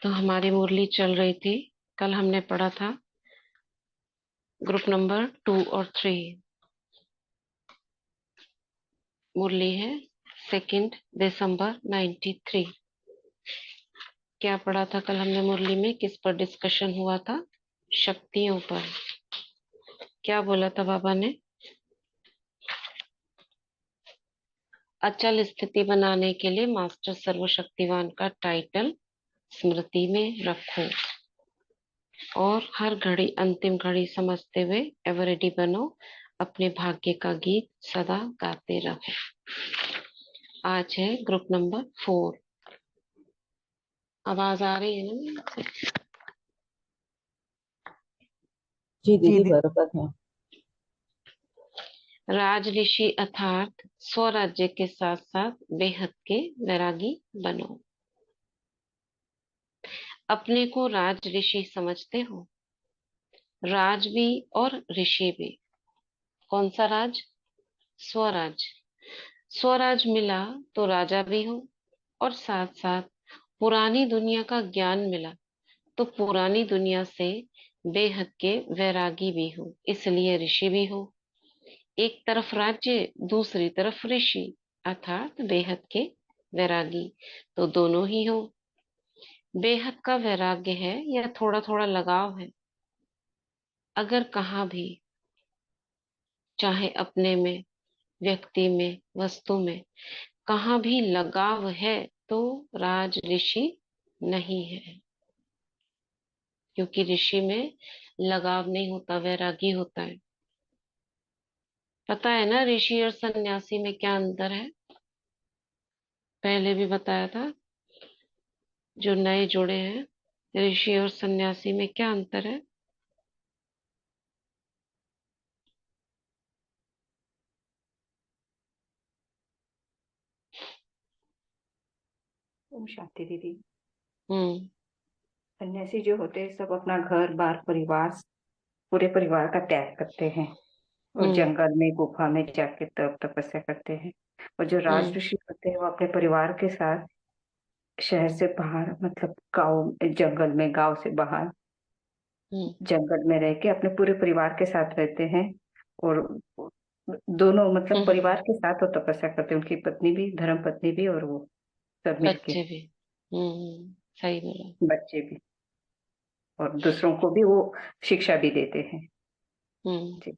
तो हमारी मुरली चल रही थी। कल हमने पढ़ा था ग्रुप नंबर 2 और 3। मुरली है 2 दिसंबर 93। क्या पढ़ा था कल हमने मुरली में? किस पर डिस्कशन हुआ था? शक्तियों पर। क्या बोला था बाबा ने? अचल स्थिति बनाने के लिए मास्टर सर्वशक्तिवान का टाइटल स्मृति में रखो और हर घड़ी अंतिम घड़ी समझते हुए एवर रेडी बनो। अपने भाग्य का गीत सदा गाते रहो। आज है ग्रुप नंबर 4। आवाज आ रही है ना? जी जी दीदी दी। बरोबर है। राज ऋषि अर्थात स्वराज्य के साथ साथ बेहद के वैरागी बनो। अपने को राज ऋषि समझते हो? राज भी और ऋषि भी। कौन सा राज? स्वराज। स्वराज मिला तो राजा भी हो, और साथ साथ पुरानी दुनिया का ज्ञान मिला तो पुरानी दुनिया से बेहद के वैरागी भी हो, इसलिए ऋषि भी हो। एक तरफ राज्य, दूसरी तरफ ऋषि अर्थात बेहद के वैरागी, तो दोनों ही हो। बेहद का वैराग्य है या थोड़ा थोड़ा लगाव है? अगर कहाँ भी, चाहे अपने में, व्यक्ति में, वस्तु में, कहाँ भी लगाव है तो राज ऋषि नहीं है। क्योंकि ऋषि में लगाव नहीं होता, वैरागी होता है। पता है ना ऋषि और सन्यासी में क्या अंतर है? पहले भी बताया था। जो नए जुड़े हैं, ऋषि और सन्यासी में क्या अंतर है? ओम शांति दीदी। हम्म। सन्यासी जो होते हैं सब अपना घर बार परिवार, पूरे परिवार का त्याग करते हैं और हम्म। जंगल में गुफा में जाके तप तपस्या करते हैं। और जो राज हम्म। ऋषि होते हैं वो अपने परिवार के साथ शहर से बाहर, मतलब गाँव जंगल में, गांव से बाहर हम्म। जंगल में रह के अपने पूरे परिवार के साथ रहते हैं। और दोनों मतलब हम्म। परिवार के साथ वो तपस्या करते हैं, उनकी पत्नी भी, धर्म पत्नी भी, और वो सब मिलके, बच्चे भी। सही बोला। बच्चे भी, और दूसरों को भी वो शिक्षा भी देते हैं। हम्म। जी।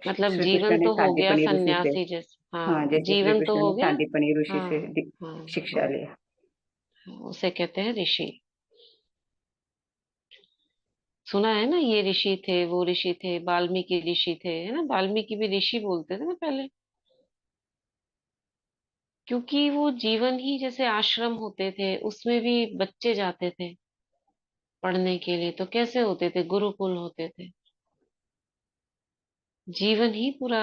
मतलब श्री कृष्ण जीवन ने तो हो गया सांदीपनि ऋषि से, सन्यासी जैसे। हाँ, हाँ, जैसे श्री जीवन तो कृष्ण हो ने गया। सांदीपनि ऋषि हाँ। से हाँ। शिक्षा हाँ। लिया। हाँ, उसे कहते हैं ऋषि। सुना है ना, ये ऋषि थे, वो ऋषि थे, वाल्मीकि ऋषि थे, है ना? वाल्मीकि भी ऋषि बोलते थे ना पहले। क्योंकि वो जीवन ही जैसे आश्रम होते थे, उसमें भी बच्चे जाते थे पढ़ने के लिए, तो कैसे होते थे? गुरुकुल होते थे। जीवन ही पूरा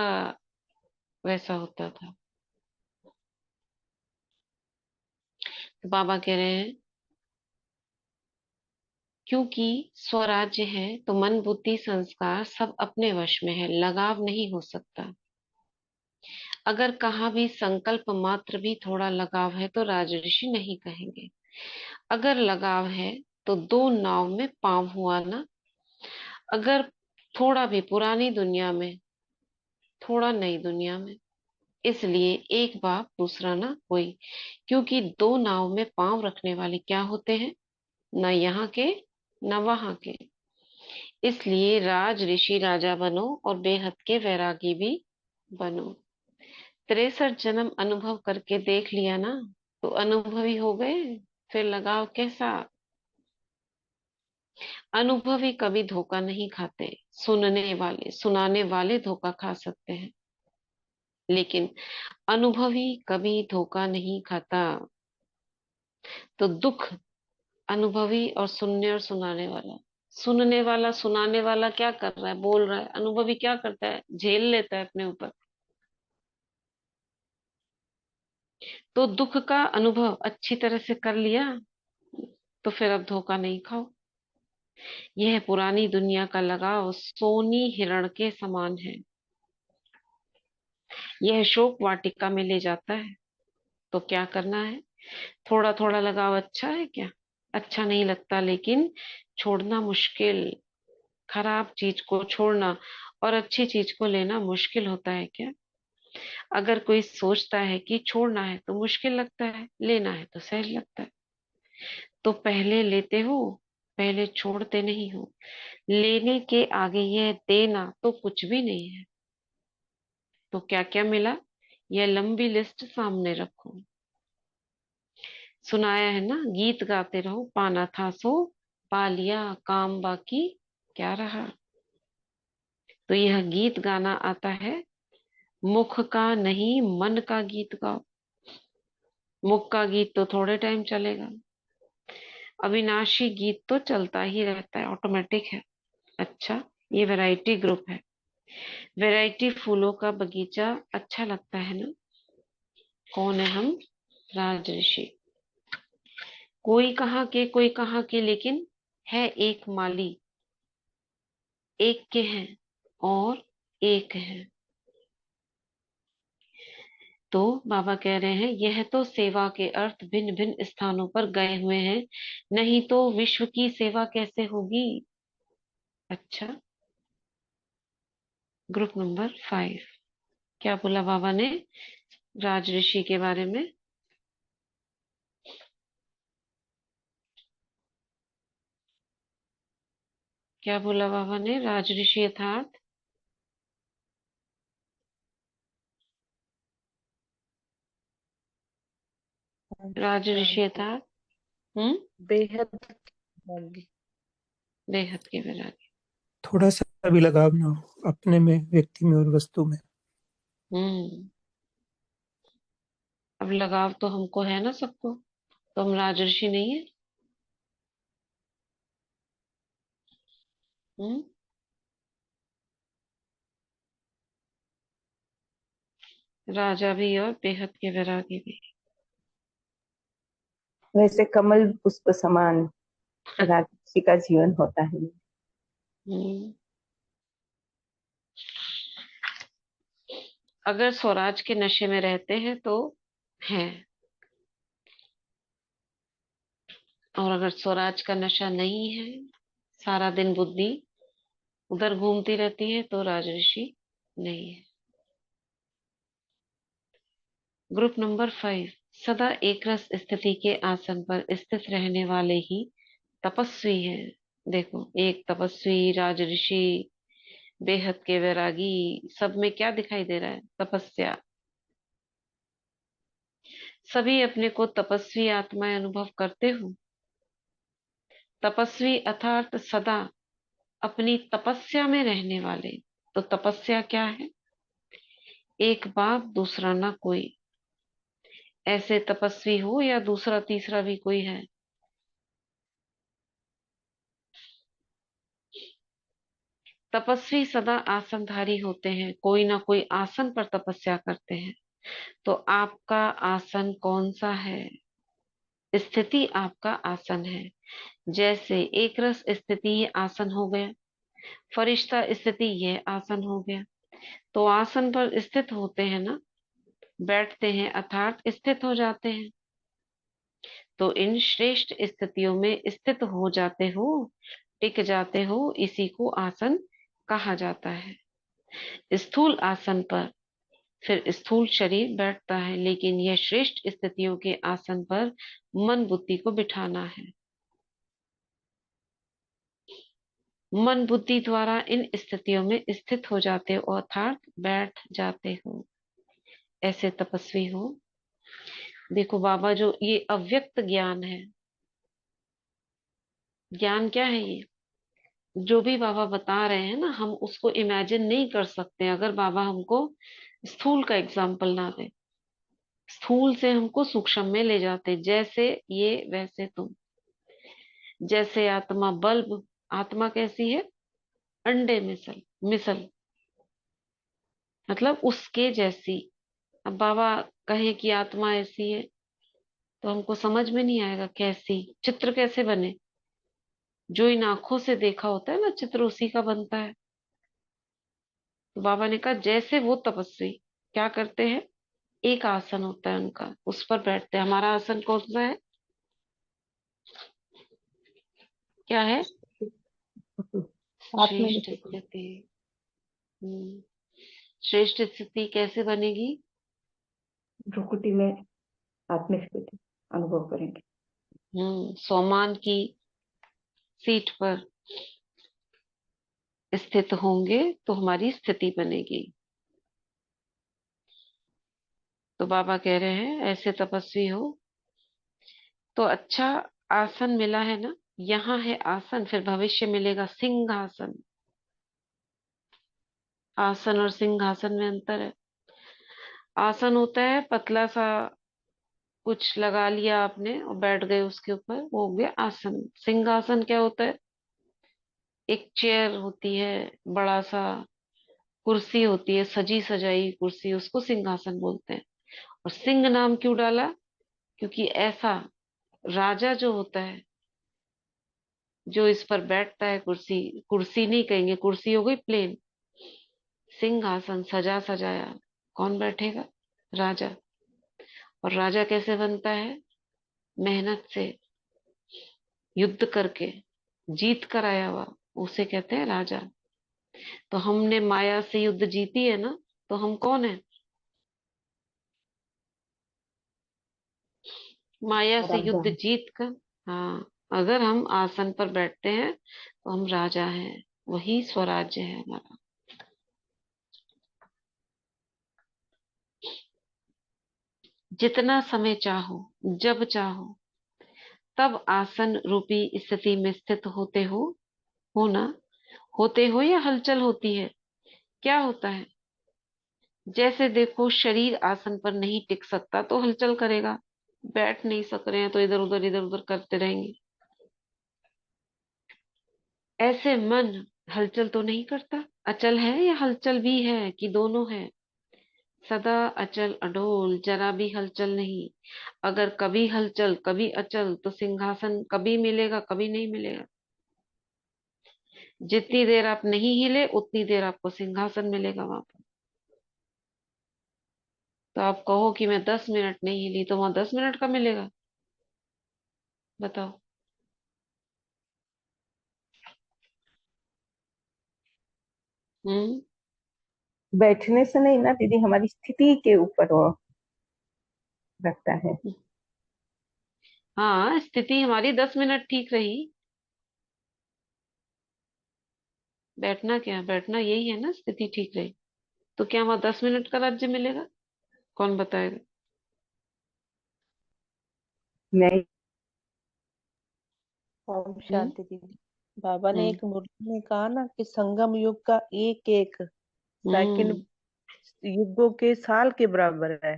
वैसा होता था। तो बाबा कह रहे हैं क्योंकि स्वराज्य है तो मन बुद्धि संस्कार सब अपने वश में है, लगाव नहीं हो सकता। अगर कहाँ भी संकल्प मात्र भी थोड़ा लगाव है तो राजऋषि नहीं कहेंगे। अगर लगाव है तो दो नाव में पांव हुआ ना। अगर थोड़ा भी पुरानी दुनिया में, थोड़ा नई दुनिया में, इसलिए एक बाप दूसरा ना कोई। क्योंकि दो नाव में पांव रखने वाले क्या होते हैं? न यहाँ के न वहां के। इसलिए राज ऋषि राजा बनो और बेहद के वैरागी भी बनो। 63 जन्म अनुभव करके देख लिया ना, तो अनुभवी हो गए। फिर लगाव कैसा? अनुभवी कभी धोखा नहीं खाते। सुनने वाले सुनाने वाले धोखा खा सकते हैं, लेकिन अनुभवी कभी धोखा नहीं खाता। तो दुख अनुभवी और सुनने और सुनाने वाला। सुनने वाला सुनाने वाला क्या कर रहा है? बोल रहा है। अनुभवी क्या करता है? झेल लेता है अपने ऊपर। तो दुख का अनुभव अच्छी तरह से कर लिया, तो फिर अब धोखा नहीं खाओ। यह पुरानी दुनिया का लगाव सोनी हिरण के समान है। यह शोक वाटिका में ले जाता है। तो क्या करना है? थोड़ा थोड़ा लगाव अच्छा है क्या? अच्छा नहीं लगता, लेकिन छोड़ना मुश्किल। खराब चीज को छोड़ना और अच्छी चीज को लेना मुश्किल होता है क्या? अगर कोई सोचता है कि छोड़ना है तो मुश्किल लगता है, लेना है तो सहज लगता है। तो पहले लेते हो, पहले छोड़ते नहीं हो। लेने के आगे यह देना तो कुछ भी नहीं है। तो क्या क्या मिला, यह लंबी लिस्ट सामने रखो। सुनाया है ना, गीत गाते रहो, पाना था सो पा लिया, काम बाकी क्या रहा। तो यह गीत गाना आता है, मुख का नहीं मन का गीत गाओ। मुख का गीत तो थोड़े टाइम चलेगा, अविनाशी गीत तो चलता ही रहता है, ऑटोमेटिक है। अच्छा, ये वैरायटी ग्रुप है। वैरायटी फूलों का बगीचा अच्छा लगता है ना। कौन है हम? राज ऋषि। कोई कहाँ के, लेकिन है एक माली। एक के हैं और एक है। तो बाबा कह रहे हैं, यह तो सेवा के अर्थ भिन्न भिन्न स्थानों पर गए हुए हैं, नहीं तो विश्व की सेवा कैसे होगी। अच्छा, ग्रुप नंबर 5, क्या बोला बाबा ने राज ऋषि के बारे में? क्या बोला बाबा ने राज ऋषि अर्थात? राज ऋषि अर्थात बेहद होगी। बेहद के वैरागी। थोड़ा सा भी लगाव ना हो अपने में, व्यक्ति में और वस्तु में। हम्म। अब लगाव तो हमको है ना सबको, तो हम राजर्षि नहीं है? हम्म। राजा भी और बेहद के वैरागी भी। वैसे कमल पुष्प समान राजर्षि का जीवन होता है। हम्म। अगर स्वराज के नशे में रहते हैं तो हैं, और अगर स्वराज का नशा नहीं है, सारा दिन बुद्धि उधर घूमती रहती है, तो राजऋषि नहीं है। ग्रुप नंबर 5, सदा एक रस स्थिति के आसन पर स्थित रहने वाले ही तपस्वी हैं। देखो, एक तपस्वी, राजऋषि, बेहद के वैरागी, सब में क्या दिखाई दे रहा है? तपस्या। सभी अपने को तपस्वी आत्माएं अनुभव करते हो। तपस्वी अर्थात सदा अपनी तपस्या में रहने वाले। तो तपस्या क्या है? एक बाप दूसरा ना कोई। ऐसे तपस्वी हो या दूसरा तीसरा भी कोई है? तपस्वी सदा आसनधारी होते हैं, कोई ना कोई आसन पर तपस्या करते हैं। तो आपका आसन कौन सा है? स्थिति आपका आसन है। जैसे एक रस स्थिति ये आसन हो गया, फरिश्ता स्थिति ये आसन हो गया। तो आसन पर स्थित होते हैं ना, बैठते हैं अर्थात स्थित हो जाते हैं। तो इन श्रेष्ठ स्थितियों में स्थित हो जाते हो, टिक जाते हो, इसी को आसन कहा जाता है। स्थूल आसन पर फिर स्थूल शरीर बैठता है, लेकिन यह श्रेष्ठ स्थितियों के आसन पर मन बुद्धि को बिठाना है। मन बुद्धि द्वारा इन स्थितियों में स्थित हो जाते हो अर्थात बैठ जाते हो। ऐसे तपस्वी हो। देखो बाबा, जो ये अव्यक्त ज्ञान है, ज्ञान क्या है ये? जो भी बाबा बता रहे हैं ना, हम उसको इमेजिन नहीं कर सकते अगर बाबा हमको स्थूल का एग्जाम्पल ना दे। स्थूल से हमको सूक्ष्म में ले जाते, जैसे ये वैसे तुम। जैसे आत्मा बल्ब, आत्मा कैसी है? अंडे मिसल मिसल, मतलब उसके जैसी। अब बाबा कहे कि आत्मा ऐसी है, तो हमको समझ में नहीं आएगा कैसी, चित्र कैसे बने। जो इन आंखों से देखा होता है ना चित्र, उसी का बनता है। तो बाबा ने कहा जैसे वो तपस्वी क्या करते हैं, एक आसन होता है उनका, उस पर बैठते हैं। हमारा आसन कौन सा है? क्या है? श्रेष्ठ आत्मनिष्ठ। स्थिति। हम्म, श्रेष्ठ स्थिति कैसे बनेगी? भ्रुकुटी में आत्मस्थिति अनुभव करेंगे। सोमान की सीट पर स्थित होंगे तो हमारी स्थिति बनेगी। तो बाबा कह रहे हैं ऐसे तपस्वी हो तो अच्छा आसन मिला है ना, यहाँ है आसन, फिर भविष्य मिलेगा सिंहासन। आसन और सिंहासन में अंतर है। आसन होता है पतला सा, कुछ लगा लिया आपने और बैठ गए उसके ऊपर, वो हो गया आसन। सिंहासन क्या होता है? एक चेयर होती है, बड़ा सा कुर्सी होती है, सजी सजाई कुर्सी, उसको सिंहासन बोलते हैं। और सिंह नाम क्यों डाला? क्योंकि ऐसा राजा जो होता है, जो इस पर बैठता है, कुर्सी, कुर्सी नहीं कहेंगे, कुर्सी हो गई प्लेन, सिंहासन सजा सजाया, कौन बैठेगा? राजा। और राजा कैसे बनता है? मेहनत से, युद्ध करके, जीत कर आया हुआ, उसे कहते हैं राजा। तो हमने माया से युद्ध जीती है ना, तो हम कौन है? माया से राजा। युद्ध जीत कर। हाँ, अगर हम आसन पर बैठते हैं तो हम राजा हैं, वही स्वराज्य है हमारा। जितना समय चाहो, जब चाहो, तब आसन रूपी स्थिति में स्थित हो ना, होते हो या हलचल होती है? क्या होता है? जैसे देखो, शरीर आसन पर नहीं टिक सकता तो हलचल करेगा। बैठ नहीं सक रहे हैं तो इधर उधर करते रहेंगे। ऐसे मन हलचल तो नहीं करता। अचल है या हलचल भी है, कि दोनों है? सदा अचल अडोल, जरा भी हलचल नहीं। अगर कभी हलचल कभी अचल तो सिंहासन कभी मिलेगा, कभी नहीं मिलेगा। जितनी देर आप नहीं हिले उतनी देर आपको सिंहासन मिलेगा वहां पर। तो आप कहो कि मैं 10 मिनट नहीं हिली, तो वहां 10 मिनट का मिलेगा? बताओ। हम्म। बैठने से नहीं ना दीदी, हमारी स्थिति के ऊपर वो रखता है। हाँ, स्थिति हमारी 10 मिनट ठीक रही। बैठना क्या, बैठना यही है ना, स्थिति ठीक रही। तो क्या वहां 10 मिनट का राज्य मिलेगा? कौन बताएगा? मैं ओम हम्म। शांति दीदी। बाबा ने हम्म। एक मुरली में कहा ना कि संगम युग का एक एक सेकंड हम्म। युगों के साल के बराबर है।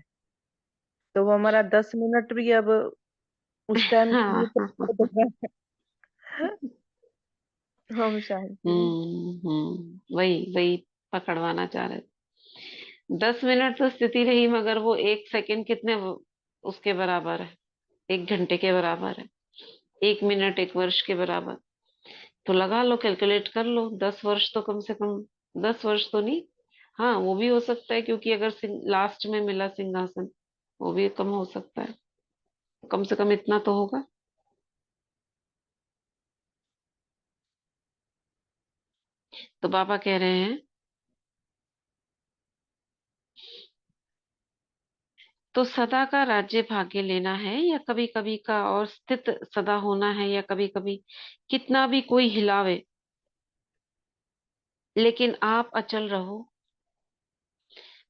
तो वो हमारा 10 मिनट भी अब उस टाइम के लिए हाँ, हाँ, हाँ, हाँ। तो ओम शांति। वही वही पकड़वाना चाह रहे थे। 10 मिनट तो स्थिति रही, मगर वो एक सेकंड कितने उसके बराबर है? 1 घंटे के बराबर है। 1 मिनट 1 वर्ष के बराबर। तो लगा लो, कैलकुलेट कर लो, 10 वर्ष तो कम से कम। 10 वर्ष तो नहीं, हाँ वो भी हो सकता है, क्योंकि अगर लास्ट में मिला सिंहासन, वो भी कम हो सकता है। कम से कम इतना तो होगा। तो बाबा कह रहे हैं तो सदा का राज्य भाग्य लेना है या कभी कभी का, और स्थित सदा होना है या कभी कभी, कितना भी कोई हिलावे लेकिन आप अचल रहो।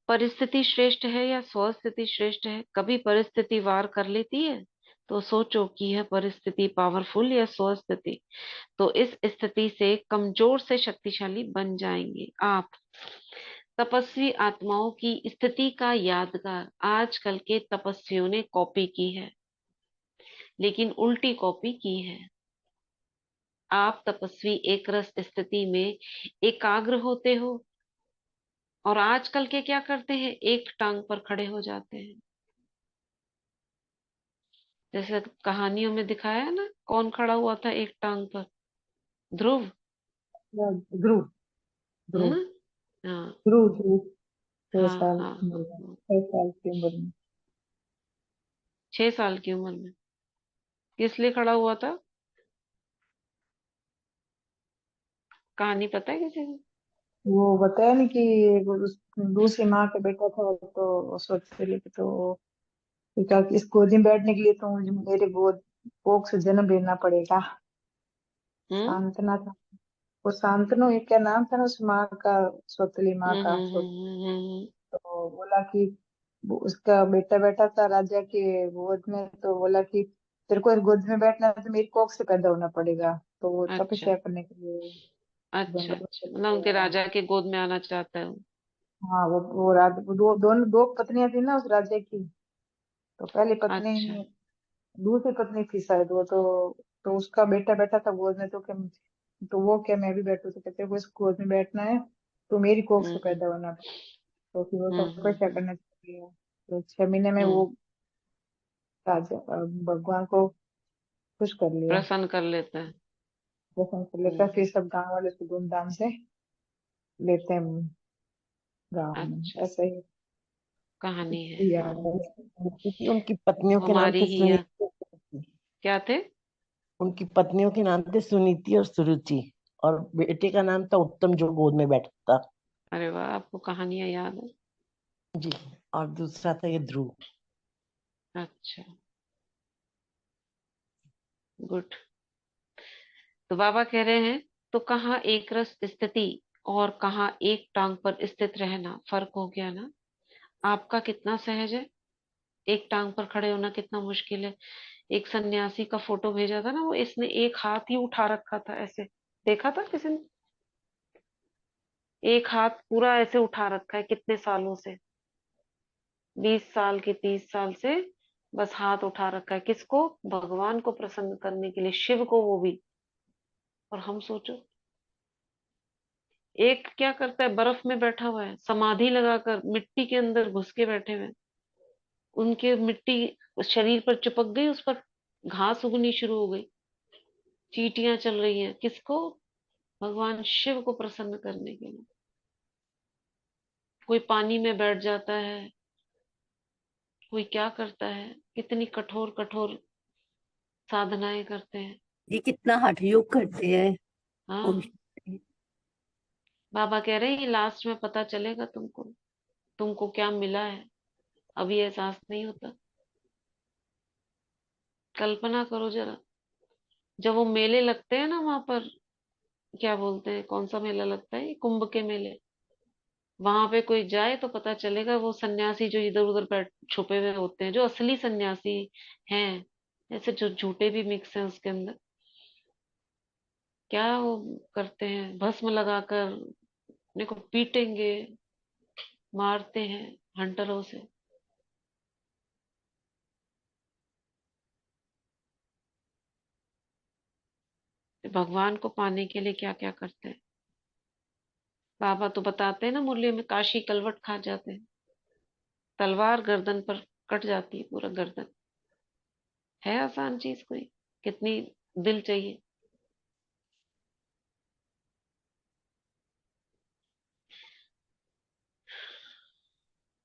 परिस्थिति श्रेष्ठ है या स्वस्थिति श्रेष्ठ है? कभी परिस्थिति वार कर लेती है तो सोचो कि यह परिस्थिति पावरफुल या स्वस्थिति। तो इस स्थिति से कमजोर से शक्तिशाली बन जाएंगे आप। तपस्वी आत्माओं की स्थिति का यादगार आजकल के तपस्वियों ने कॉपी की है, लेकिन उल्टी कॉपी की है। आप तपस्वी एक रस स्थिति में एकाग्र होते हो, और आजकल के क्या करते हैं, एक टांग पर खड़े हो जाते हैं। जैसे कहानियों में दिखाया है ना, कौन खड़ा हुआ था एक टांग पर? ध्रुव। ध्रुव। है ध्रुव। ना? हाँ, ध्रुव। ध्रुव। छह हाँ, साल हाँ, की हाँ, उम्र में, हाँ। 6 साल की उम्र में। 6 साल की उम्र में किस लिए खड़ा हुआ था? कहानी पता है किसी को? वो बताया नहीं कि दूसरी माँ का बेटा था, तो सोचते लेके तो फिर कहा कि इस गोदी में बैठने के लिए तो मुझे मेरे गोद कोख से जन्म लेना पड़ेगा। हम्म सांतना था वो, शांतनु एक क्या नाम था ना उस माँ का, सौतेली माँ का। तो बोला कि वो उसका बेटा बैठा था राजा के गोद में, तो बोला कि तेरे को इस गोद में बैठना है तो मेरी कोख से पैदा होना पड़ेगा। तो वो अच्छा तपस्या करने के लिए अच्छा जंगल में अच्छा, चला मतलब उनके गया। राजा के गोद में आना चाहता है वो। हाँ वो वो दोनों दो पत्नियां थी ना उस राजा की। तो पहली पत्नी, अच्छा। दूसरी पत्नी थी शायद वो, तो उसका बेटा बैठा था गोद में, तो वो क्या मैं भी बैठू, तो कहते वो इस गोद में बैठना है तो मेरी कोख से हम्म पैदा होना है। तो फिर वो तपस्या हम्म करने चली गया। तो 6 महीने में हम्म वो राजा भगवान को खुश कर लिया, प्रसन्न कर लेता है। प्रसन्न कर लेता। हम्म फिर सब गांव वाले उसको धूमधाम से लेते हैं गांव में, अच्छा, ऐसा ही कहानी है, हाँ। याद है। क्योंकि उनकी वो पत्नियों के नाम हमारी थे ही या सुनीति और सुरुचि। क्या थे? उनकी पत्नियों के नाम थे सुनीति और सुरुचि, और बेटे का नाम था उत्तम जो गोद में बैठता था। अरे वाह, आपको कहानियां याद है। जी। और दूसरा था ये ध्रुव। अच्छा, गुड। तो बाबा कह रहे हैं, तो कहाँ एक रस स्थिति और कहाँ एक टांग पर स्थित रहना, फर्क हो गया ना। आपका कितना सहज है, एक टांग पर खड़े होना कितना मुश्किल है। एक सन्यासी का फोटो भेजा था ना, वो इसने एक हाथ ही उठा रखा था ऐसे, देखा था किसी ने? एक हाथ पूरा ऐसे उठा रखा है कितने सालों से, 20 साल की 30 साल से, बस हाथ उठा रखा है। किसको? भगवान को प्रसन्न करने के लिए, शिव को, वो भी। और हम सोचो, एक क्या करता है, बर्फ में बैठा हुआ है, समाधि लगाकर मिट्टी के अंदर घुस के बैठे हुए हैं। उनके मिट्टी शरीर पर चिपक गई, उस पर घास उगनी शुरू हो गई, चींटियां चल रही हैं। किसको? भगवान शिव को प्रसन्न करने के लिए। कोई पानी में बैठ जाता है, कोई क्या करता है, कितनी कठोर कठोर साधनाएं करते हैं। ये कितना हठ योग करते हैं। ओम हाँ, बाबा कह रहे हैं ये लास्ट में पता चलेगा तुमको, तुमको क्या मिला है, अभी एहसास नहीं होता। कल्पना करो जरा, जब वो मेले लगते हैं ना वहां पर, क्या बोलते हैं, कौन सा मेला लगता है, ये कुंभ के मेले, वहां पे कोई जाए तो पता चलेगा वो सन्यासी जो इधर उधर बैठ छुपे हुए होते हैं, जो असली सन्यासी हैं, ऐसे जो झूठे भी मिक्स हैं उसके अंदर, क्या वो करते हैं, भस्म लगाकर अपने को पीटेंगे, मारते हैं हंटरों से। भगवान को पाने के लिए क्या क्या करते हैं। बाबा तो बताते हैं ना मुरली में, काशी कलवट खा जाते हैं, तलवार गर्दन पर कट जाती है, पूरा गर्दन। है आसान चीज कोई? कितनी दिल चाहिए।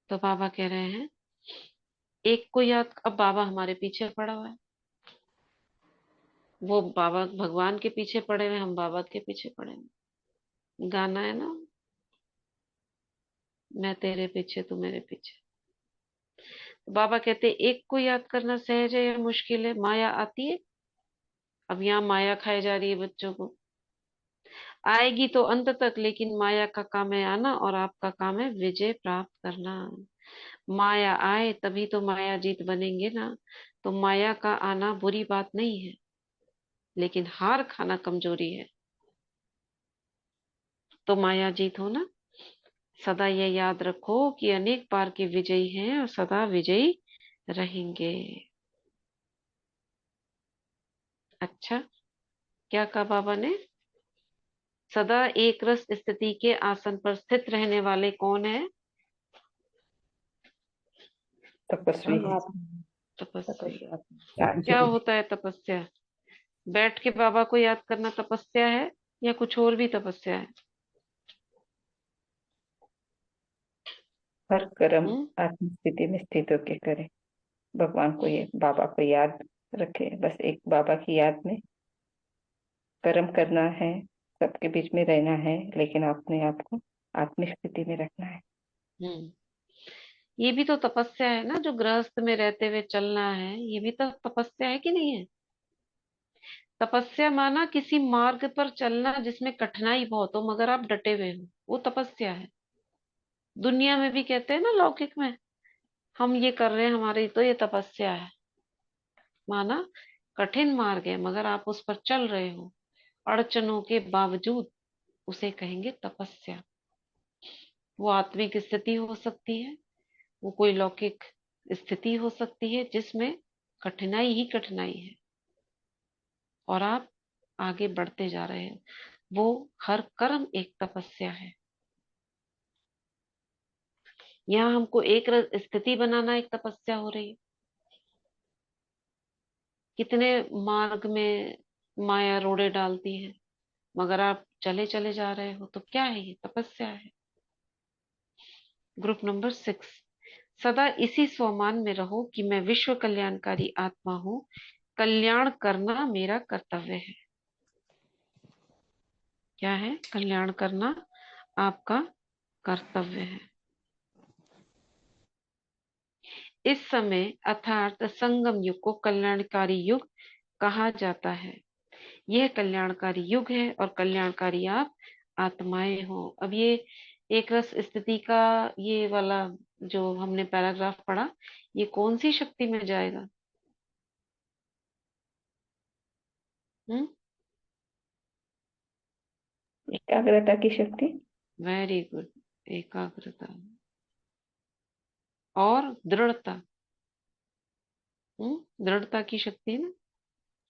तो बाबा कह रहे हैं, एक को याद, अब बाबा हमारे पीछे पड़ा हुआ है, वो बाबा भगवान के पीछे पड़े हुए, हम बाबा के पीछे पड़े हुए। गाना है ना, मैं तेरे पीछे तू मेरे पीछे। तो बाबा कहते हैं, एक को याद करना सहज है या मुश्किल है, माया आती है। अब यहाँ माया खाई जा रही है बच्चों को, आएगी तो अंत तक, लेकिन माया का काम है आना, और आपका काम है विजय प्राप्त करना। माया आए तभी तो माया जीत बनेंगे ना। तो माया का आना बुरी बात नहीं है, लेकिन हार खाना कमजोरी है। तो माया जीत हो ना, सदा ये याद रखो कि अनेक बार के विजयी हैं और सदा विजयी रहेंगे। अच्छा, क्या कहा बाबा ने? सदा एक रस स्थिति के आसन पर स्थित रहने वाले कौन है? तपस्वी है। तपस्वी। तपस्या। क्या राजयोगी। होता है तपस्या? बैठ के बाबा को याद करना तपस्या है, या कुछ और भी तपस्या है? हर कर्म हम्म आत्म स्थिति में स्थित होके करे। भगवान को, ये बाबा को याद रखे, बस एक बाबा की याद में कर्म करना है, सबके बीच में रहना है, लेकिन अपने आप को आत्मिक स्थिति में रखना है। हम्म ये भी तो तपस्या है ना, जो गृहस्थ में रहते हुए चलना है, ये भी तो तपस्या है कि नहीं है? तपस्या माना किसी मार्ग पर चलना जिसमें कठिनाई बहुत हो मगर आप डटे हुए हो, वो तपस्या है। दुनिया में भी कहते हैं ना, लौकिक में, हम ये कर रहे हैं, हमारी तो ये तपस्या है। माना कठिन मार्ग है मगर आप उस पर चल रहे हो अड़चनों के बावजूद, उसे कहेंगे तपस्या। वो आत्मिक स्थिति हो सकती है, वो कोई लौकिक स्थिति हो सकती है जिसमें कठिनाई ही कठिनाई है और आप आगे बढ़ते जा रहे हैं। वो हर कर्म एक तपस्या है। यहाँ हमको एक स्थिति बनाना एक तपस्या हो रही है। कितने मार्ग में माया रोड़े डालती है मगर आप चले चले जा रहे हो, तो क्या है? ये तपस्या है। ग्रुप नंबर 6, सदा इसी स्वमान में रहो कि मैं विश्व कल्याणकारी आत्मा हूँ, कल्याण करना मेरा कर्तव्य है। क्या है? कल्याण करना आपका कर्तव्य है। इस समय अर्थात संगम युग को कल्याणकारी युग कहा जाता है। यह कल्याणकारी युग है और कल्याणकारी आप आत्माएं हो। अब ये एक रस स्थिति का ये वाला जो हमने पैराग्राफ पढ़ा, ये कौन सी शक्ति में जाएगा? हम्म एकाग्रता की शक्ति। Very good. एकाग्रता और दृढ़ता। दृढ़ता की शक्ति है ना।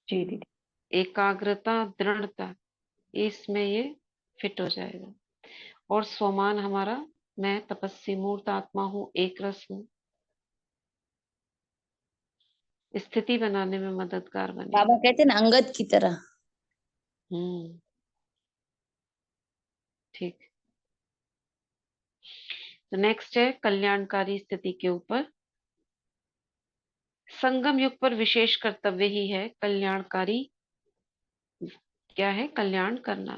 जी दीदी। एकाग्रता, दृढ़ता, इसमें ये फिट हो जाएगा। और स्वमान हमारा, मैं तपस्वी मूर्त आत्मा हूँ, एक रस हूँ, स्थिति बनाने में मददगार बाबा बनेगा। कहते हैं ना, अंगद की तरह। हम्म ठीक। तो नेक्स्ट है कल्याणकारी स्थिति के ऊपर। संगम युग पर विशेष कर्तव्य ही है कल्याणकारी। क्या है? कल्याण करना।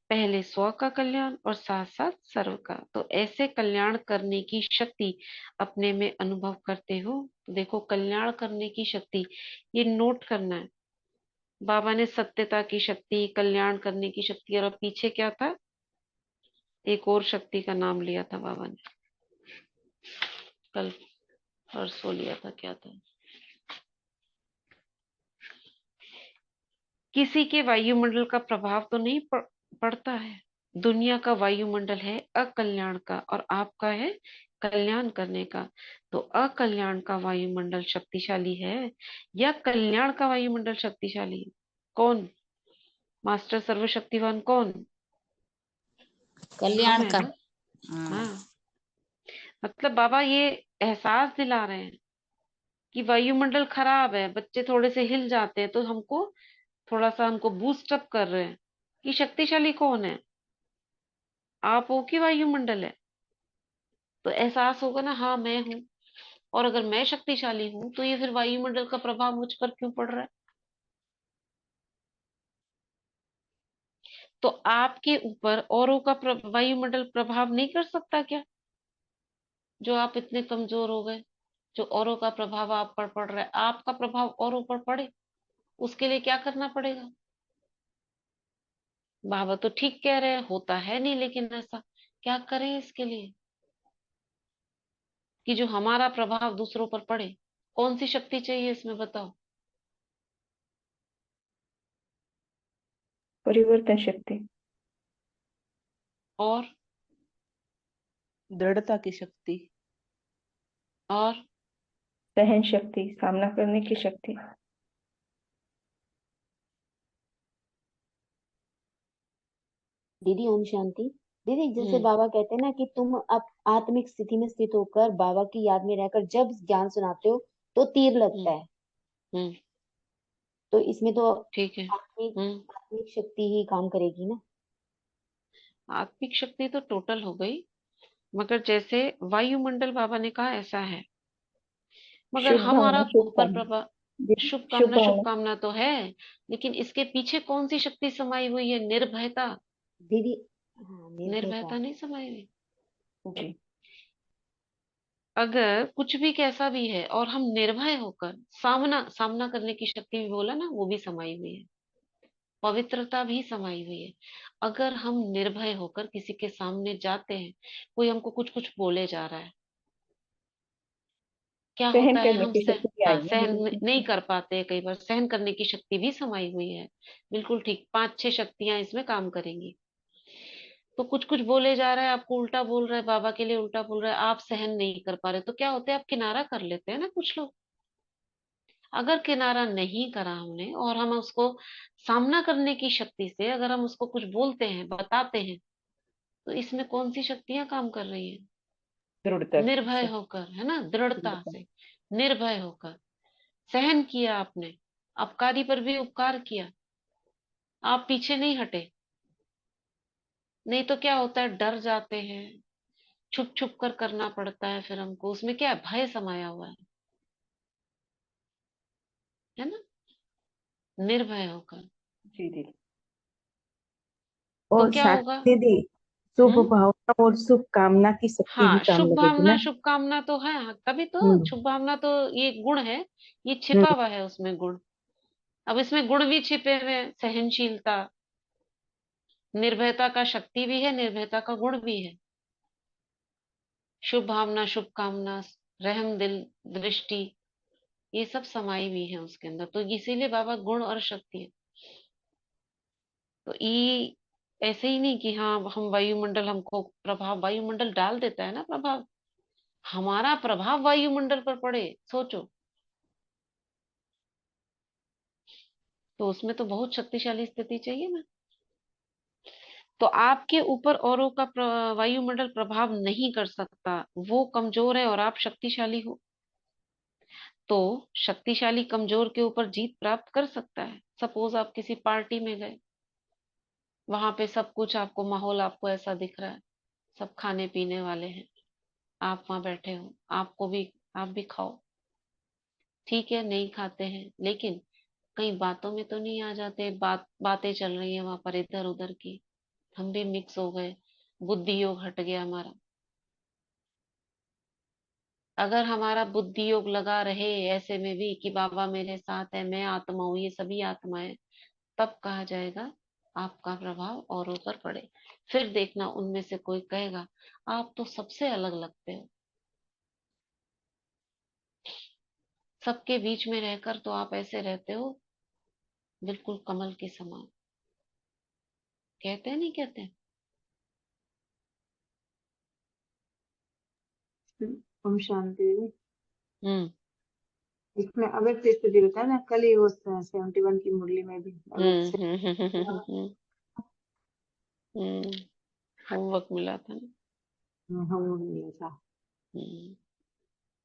पहले स्व का कल्याण और साथ साथ सर्व का। तो ऐसे कल्याण करने की शक्ति अपने में अनुभव करते हो। तो देखो, कल्याण करने की शक्ति, ये नोट करना है। बाबा ने सत्यता की शक्ति, कल्याण करने की शक्ति, और अब पीछे क्या था? एक और शक्ति का नाम लिया था बाबा ने, कल परसों लिया था, क्या था? किसी के वायुमंडल का प्रभाव तो नहीं पड़ता है। दुनिया का वायुमंडल है अकल्याण का और आपका है कल्याण करने का। तो अकल्याण का वायुमंडल शक्तिशाली है या कल्याण का वायुमंडल शक्तिशाली है? कौन? मास्टर सर्वशक्तिवान कौन? हम कल्याण है का। ना। हाँ, मतलब बाबा ये एहसास दिला रहे हैं कि वायुमंडल खराब है, बच्चे थोड़े से हिल जाते हैं तो हमको थोड़ा सा हमको बूस्ट अप कर रहे हैं कि शक्तिशाली कौन है, आप हो कि वायुमंडल है? तो एहसास होगा ना, हाँ मैं हूं। और अगर मैं शक्तिशाली हूं तो ये फिर वायुमंडल का प्रभाव मुझ पर क्यों पड़ रहा है? तो आपके ऊपर औरों का वायुमंडल प्रभाव नहीं कर सकता क्या? जो आप इतने कमजोर हो गए, जो औरों का प्रभाव आप पर पड़ रहा है, आपका प्रभाव औरों पर पड़े, उसके लिए क्या करना पड़ेगा? बाबा तो ठीक कह रहे हैं, होता है नहीं, लेकिन ऐसा क्या करें इसके लिए कि जो हमारा प्रभाव दूसरों पर पड़े? कौन सी शक्ति चाहिए इसमें, बताओ? परिवर्तन शक्ति। और दृढ़ता की शक्ति। और सहन शक्ति, सामना करने की शक्ति। दीदी ओम शांति। दीदी जैसे हम्म बाबा कहते हैं ना कि तुम अब आत्मिक स्थिति में स्थित होकर बाबा की याद में रहकर जब ज्ञान सुनाते हो तो तीर लगता हम्म है। हम्म तो इसमें तो ठीक है। आत्मिक हम्म आत्मिक शक्ति ही काम करेगी ना। आत्मिक शक्ति तो टोटल हो गई, मगर जैसे वायुमंडल बाबा ने कहा ऐसा है, मगर शुभ हमारा भावना, शुभ ऊपर कर्म। प्रभाव, दीदी शुभकामना शुभकामना। शुभकामना तो है, लेकिन इसके पीछे कौन सी शक्ति समाई हुई है? निर्भयता। दीदी हाँ निर्भयता। निर्भयता नहीं समाई हुई। जी अगर कुछ भी कैसा भी है और हम निर्भय होकर सामना सामना करने की शक्ति भी बोला ना, वो भी समाई हुई है। पवित्रता भी समाई हुई है। अगर हम निर्भय होकर किसी के सामने जाते हैं, कोई हमको कुछ कुछ बोले जा रहा है, क्या सहन होता है? करने की शक्ति भी आई है सहन दीदी नहीं इसमें। कर पाते, कई बार सहन करने की शक्ति भी समाई हुई है। बिल्कुल ठीक, 5-6 शक्तियां इसमें काम करेंगी। तो कुछ कुछ बोले जा रहा है, आपको उल्टा बोल रहा है, बाबा के लिए उल्टा बोल रहा है, आप सहन नहीं कर पा रहे, तो क्या होता है? आप किनारा कर लेते हैं ना कुछ लोग। अगर किनारा नहीं करा हमने और हम उसको सामना करने की शक्ति से अगर हम उसको कुछ बोलते हैं, बताते हैं, तो इसमें कौन सी शक्तियां काम कर रही हैं? दृढ़ता निर्भय से। होकर, है ना, दृढ़ता दृढ़ता। से। निर्भय होकर सहन किया आपने, अपकारी पर भी उपकार किया, आप पीछे नहीं हटे। नहीं तो क्या होता है? डर जाते हैं, छुप छुप कर करना पड़ता है, फिर हमको उसमें क्या है? भय समाया हुआ है ना। निर्भय होकर जी दीदी। तो और क्या साथ होगा? में दीदी शुभ हम्म। भावना और शुभ कामना की शक्ति भी हाँ, काम शुभ लगेगी भावना ना। शुभकामना तो है, हाँ, तभी तो हम्म। शुभ भावना तो ये गुण है, ये छिपा हम्म। हुआ है उसमें गुण। अब इसमें गुण भी छिपे हुए हैं, सहनशीलता, निर्भयता का शक्ति भी है, निर्भयता का गुण भी है। शुभ भावना शुभकामना, रहम दिल, दृष्टि, ये सब समाई हुई है उसके अंदर, तो इसीलिए बाबा गुण और शक्ति है। तो ये ऐसे ही नहीं कि हाँ हम वायुमंडल, हमको प्रभाव वायुमंडल डाल देता है ना प्रभाव, हमारा प्रभाव वायुमंडल पर पड़े, सोचो। तो उसमें तो बहुत शक्तिशाली स्थिति चाहिए ना। तो आपके ऊपर औरों का वायुमंडल प्रभाव नहीं कर सकता, वो कमजोर है और आप शक्तिशाली हो। तो शक्तिशाली कमजोर के ऊपर जीत प्राप्त कर सकता है। सपोज आप किसी पार्टी में गए, वहां पे सब कुछ आपको माहौल आपको ऐसा दिख रहा है, सब खाने पीने वाले हैं, आप वहां बैठे हो, आपको भी, आप भी खाओ, ठीक है, नहीं खाते हैं, लेकिन कई बातों में तो नहीं आ जाते, बातें चल रही है वहां पर इधर उधर की, हम भी मिक्स हो गए, बुद्धि योग हट गया हमारा। अगर हमारा बुद्धि योग लगा रहे ऐसे में भी कि बाबा मेरे साथ है, मैं आत्मा हूँ, ये सभी आत्माएं, तब कहा जाएगा आपका प्रभाव औरों पर पड़े। फिर देखना उनमें से कोई कहेगा आप तो सबसे अलग लगते हो, सबके बीच में रहकर तो आप ऐसे रहते हो, बिल्कुल कमल के समान। कहते हैं नहीं कहते? ओम शांति। हम्म। इसमें अगस्त स्थिति होता है ना, कल ही वो 71 की मुरली में भी अगस्त हम्म। से होमवर्क मिला था ना। हम मिला था। हम्म।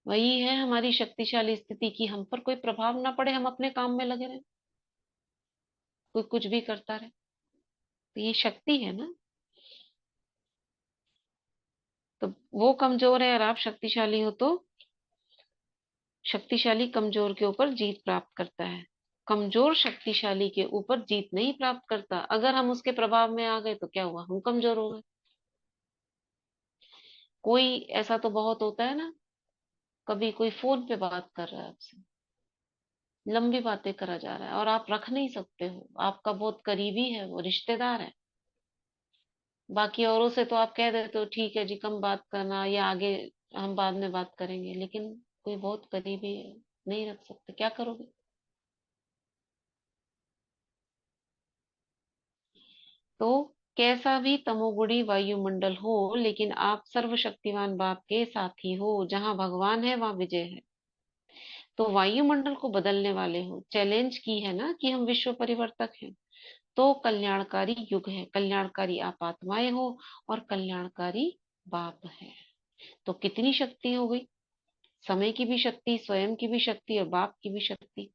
वही है हमारी शक्तिशाली स्थिति की हम पर कोई प्रभाव ना पड़े, हम अपने काम में लगे रहे, कोई कुछ भी करता रहे, तो ये शक्ति है ना। तो वो कमजोर है और आप शक्तिशाली हो, तो शक्तिशाली कमजोर के ऊपर जीत प्राप्त करता है, कमजोर शक्तिशाली के ऊपर जीत नहीं प्राप्त करता। अगर हम उसके प्रभाव में आ गए तो क्या हुआ? हम कमजोर हो गए। कोई ऐसा तो बहुत होता है ना, कभी कोई फोन पे बात कर रहा है आपसे, लंबी बातें करा जा रहा है और आप रख नहीं सकते हो, आपका बहुत करीबी है, वो रिश्तेदार है। बाकी औरों से तो आप कह देते हो ठीक है जी, कम बात करना, या आगे हम बाद में बात करेंगे, लेकिन कोई बहुत करीबी है, नहीं रख सकते, क्या करोगे? तो कैसा भी तमोगुणी वायुमंडल हो, लेकिन आप सर्वशक्तिमान बाप के साथी हो, जहां भगवान है वहां विजय है। तो वायुमंडल को बदलने वाले हो, चैलेंज की है ना कि हम विश्व परिवर्तक हैं, तो कल्याणकारी युग है, कल्याणकारी आप आत्माएं हो और कल्याणकारी बाप है। तो कितनी शक्ति हो गई? समय की भी शक्ति, स्वयं की भी शक्ति और बाप की भी शक्ति।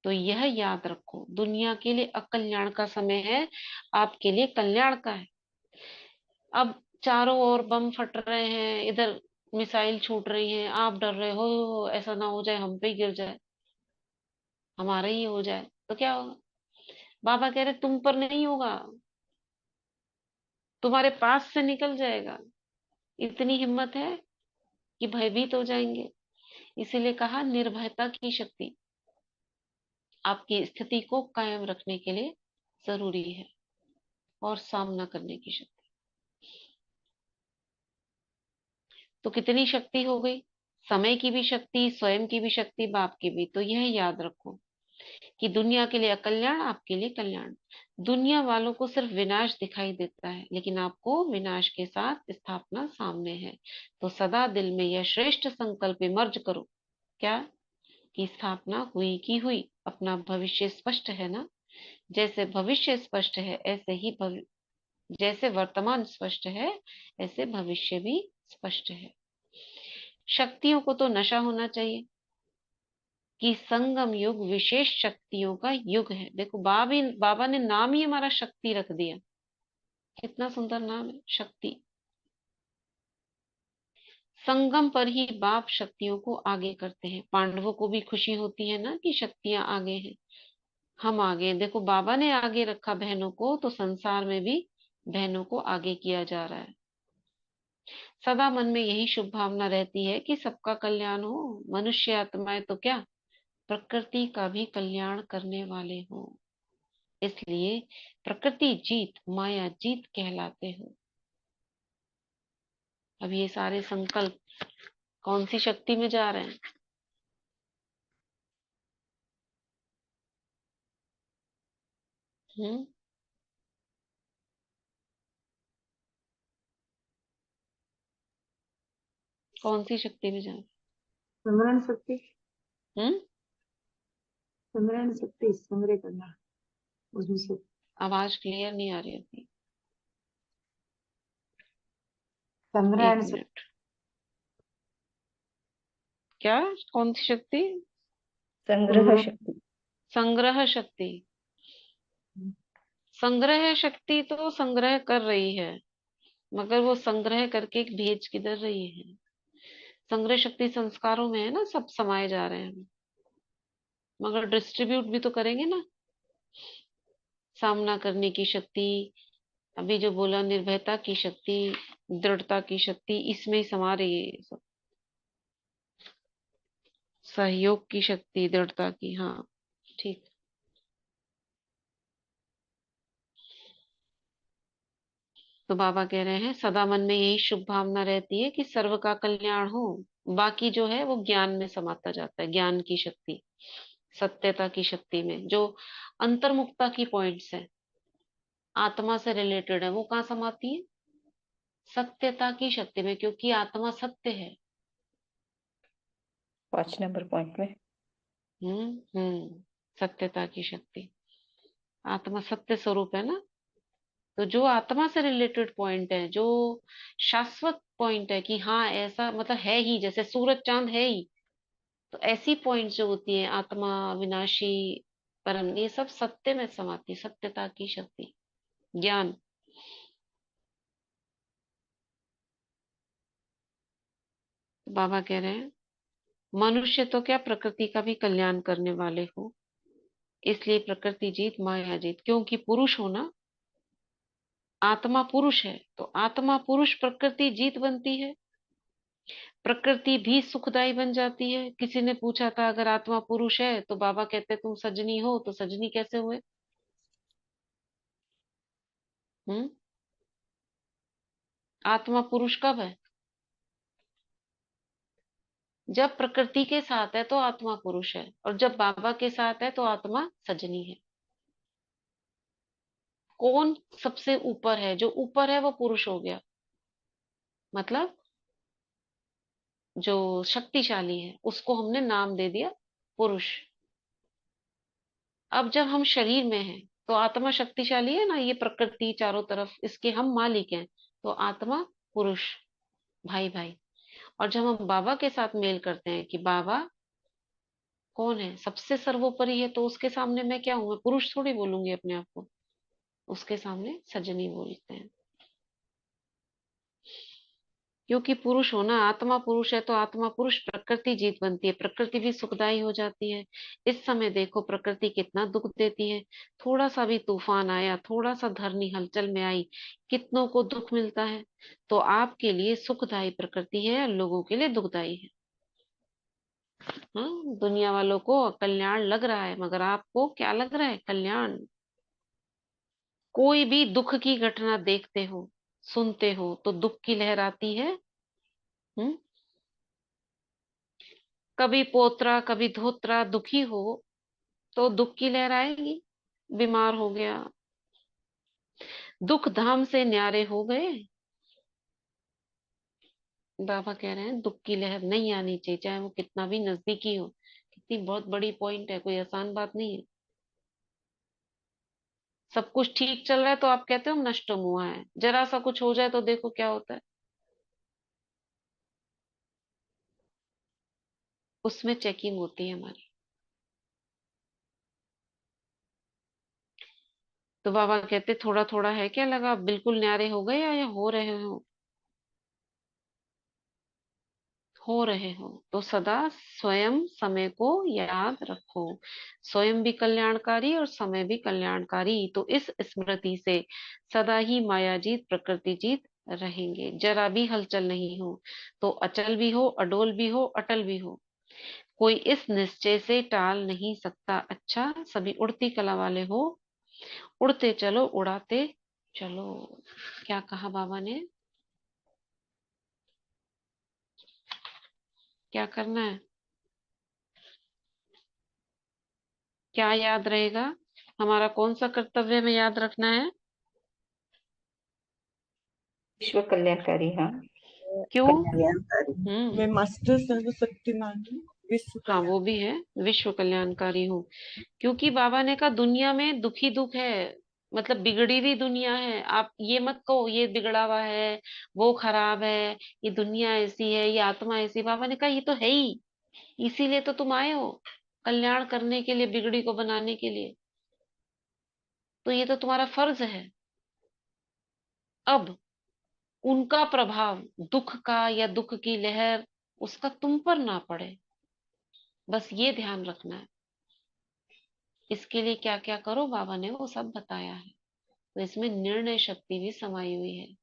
तो यह याद रखो, दुनिया के लिए अकल्याण का समय है, आपके लिए कल्याण का है। अब चारों ओर बम फट रहे हैं, इधर मिसाइल छूट रही हैं, आप डर रहे हो ऐसा ना हो जाए हम पे ही गिर जाए, हमारा ही हो जाए तो क्या होगा? बाबा कह रहे तुम पर नहीं होगा, तुम्हारे पास से निकल जाएगा। इतनी हिम्मत है कि भयभीत हो जाएंगे। इसीलिए कहा निर्भयता की शक्ति आपकी स्थिति को कायम रखने के लिए जरूरी है, और सामना करने की शक्ति। तो कितनी शक्ति हो गई? समय की भी शक्ति, स्वयं की भी शक्ति, बाप की भी। तो यह याद रखो कि दुनिया के लिए अकल्याण, आपके लिए कल्याण। दुनिया वालों को सिर्फ विनाश दिखाई देता है, लेकिन आपको विनाश के साथ स्थापना सामने है। तो सदा दिल में यह श्रेष्ठ संकल्प विमर्ज करो, क्या? कि स्थापना हुई की हुई, अपना भविष्य स्पष्ट है ना। जैसे भविष्य स्पष्ट है ऐसे ही जैसे वर्तमान स्पष्ट है ऐसे भविष्य भी स्पष्ट है। शक्तियों को तो नशा होना चाहिए कि संगम युग विशेष शक्तियों का युग है। देखो बाबा ने नाम ही हमारा शक्ति रख दिया। कितना सुंदर नाम है, शक्ति। संगम पर ही बाप शक्तियों को आगे करते हैं। पांडवों को भी खुशी होती है ना कि शक्तियां आगे हैं, हम आगे हैं। देखो बाबा ने आगे रखा बहनों को, तो संसार में भी बहनों को आगे किया जा रहा है। सदा मन में यही शुभ भावना रहती है कि सबका कल्याण हो। मनुष्य आत्माएं तो क्या, प्रकृति का भी कल्याण करने वाले हो। इसलिए प्रकृति जीत माया जीत कहलाते हो। अब ये सारे संकल्प कौन सी शक्ति में जा रहे हैं? हम्म कौन सी शक्ति में जा रहे सिमरन शक्ति, हैं? सिमरन शक्ति, संग्रह करना उसमें से। आवाज क्लियर नहीं आ रही थी। संग्रहण एक शक्ति, मिनट। क्या? कौन सी शक्ति? संग्रह शक्ति। संग्रह शक्ति। संग्रह शक्ति तो संग्रह कर रही है, मगर वो संग्रह करके भेज किधर रही है? संग्रह शक्ति संस्कारों में है ना, सब समाये जा रहे हैं, मगर डिस्ट्रीब्यूट भी तो करेंगे ना। सामना करने की शक्ति, अभी जो बोला निर्भयता की शक्ति, दृढ़ता की शक्ति, इसमें ही समा रही है ये सब। सहयोग की शक्ति, दृढ़ता की, हाँ ठीक। तो बाबा कह रहे हैं सदा मन में यही शुभ भावना रहती है कि सर्व का कल्याण हो। बाकी जो है वो ज्ञान में समाता जाता है। ज्ञान की शक्ति, सत्यता की शक्ति में जो अंतर्मुखता की पॉइंट्स है, आत्मा से रिलेटेड है, वो कहाँ समाती है? सत्यता की शक्ति में, क्योंकि आत्मा सत्य है। 5 नंबर पॉइंट में। सत्यता की शक्ति, आत्मा सत्य स्वरूप है ना। तो जो आत्मा से रिलेटेड पॉइंट है, जो शाश्वत पॉइंट है कि हाँ ऐसा मतलब है ही, जैसे सूरज चांद है ही, तो ऐसी पॉइंट जो होती है आत्मा, विनाशी, परम, ये सब सत्य में समाती है। सत्यता की शक्ति, ज्ञान। तो बाबा कह रहे हैं मनुष्य तो क्या, प्रकृति का भी कल्याण करने वाले हो। इसलिए प्रकृति जीत माया जीत, क्योंकि पुरुष हो ना, आत्मा पुरुष है, तो आत्मा पुरुष प्रकृति जीत बनती है। प्रकृति भी सुखदाई बन जाती है। किसी ने पूछा था अगर आत्मा पुरुष है तो बाबा कहते तुम सजनी हो, तो सजनी कैसे हुए? हम्म आत्मा पुरुष कब है? जब प्रकृति के साथ है तो आत्मा पुरुष है, और जब बाबा के साथ है तो आत्मा सजनी है। कौन सबसे ऊपर है? जो ऊपर है वो पुरुष हो गया, मतलब जो शक्तिशाली है उसको हमने नाम दे दिया पुरुष। अब जब हम शरीर में हैं तो आत्मा शक्तिशाली है ना, ये प्रकृति चारों तरफ इसके हम मालिक हैं, तो आत्मा पुरुष, भाई भाई। और जब हम बाबा के साथ मेल करते हैं कि बाबा कौन है, सबसे सर्वोपरि है, तो उसके सामने मैं क्या हूं? मैं पुरुष थोड़ी बोलूंगी अपने आप को, उसके सामने सजनी बोलते हैं। क्योंकि पुरुष हो ना, आत्मा पुरुष है तो आत्मा पुरुष, प्रकृति जीत बनती है, प्रकृति भी सुखदाई हो जाती है। इस समय देखो प्रकृति कितना दुख देती है। थोड़ा सा भी तूफान आया, थोड़ा सा धरनी हलचल में आई, कितनों को दुख मिलता है। तो आपके लिए सुखदाई प्रकृति है, लोगों के लिए दुखदाई है। हाँ, दुनिया वालों को कल्याण लग रहा है, मगर आपको क्या लग रहा है? कल्याण। कोई भी दुख की घटना देखते हो, सुनते हो, तो दुख की लहर आती है। हम्म। कभी पोत्रा कभी धोत्रा दुखी हो तो दुख की लहर आएगी। बीमार हो गया, दुख धाम से न्यारे हो गए। बाबा कह रहे हैं दुख की लहर नहीं आनी चाहिए, चाहे वो कितना भी नजदीकी हो। कितनी बहुत बड़ी पॉइंट है, कोई आसान बात नहीं है। सब कुछ ठीक चल रहा है तो आप कहते हो हम नष्ट हुआ है, जरा सा कुछ हो जाए तो देखो क्या होता है। उसमें चेकिंग होती है हमारी। तो बाबा कहते थोड़ा थोड़ा है क्या लगा, बिल्कुल न्यारे हो गए या हो रहे हो तो सदा स्वयं समय को याद रखो। स्वयं भी कल्याणकारी और समय भी कल्याणकारी, तो इस स्मृति से सदा ही माया जीत प्रकृति जीत रहेंगे। जरा भी हलचल नहीं हो, तो अचल भी हो, अडोल भी हो, अटल भी हो, कोई इस निश्चय से टाल नहीं सकता। अच्छा, सभी उड़ती कला वाले हो, उड़ते चलो उड़ाते चलो। क्या कहा बाबा ने? क्या करना है? क्या याद रहेगा? हमारा कौन सा कर्तव्य में याद रखना है? विश्व कल्याणकारी। हाँ, क्यों? कल्याणकारी। मैं हम्म। मास्टर सर्वशक्तिमान हूँ, विश्व हाँ, वो कल्याण। भी है, विश्व कल्याणकारी हूँ। क्योंकि बाबा ने कहा दुनिया में दुखी दुख है, मतलब बिगड़ी हुई दुनिया है। आप ये मत कहो ये बिगड़ा हुआ है, वो खराब है, ये दुनिया ऐसी है, ये आत्मा ऐसी। बाबा ने कहा ये तो है ही, इसीलिए तो तुम आए हो, कल्याण करने के लिए, बिगड़ी को बनाने के लिए। तो ये तो तुम्हारा फर्ज है। अब उनका प्रभाव, दुख का या दुख की लहर, उसका तुम पर ना पड़े, बस ये ध्यान रखना है। इसके लिए क्या क्या करो बाबा ने वो सब बताया है। तो इसमें निर्णय शक्ति भी समाई हुई है,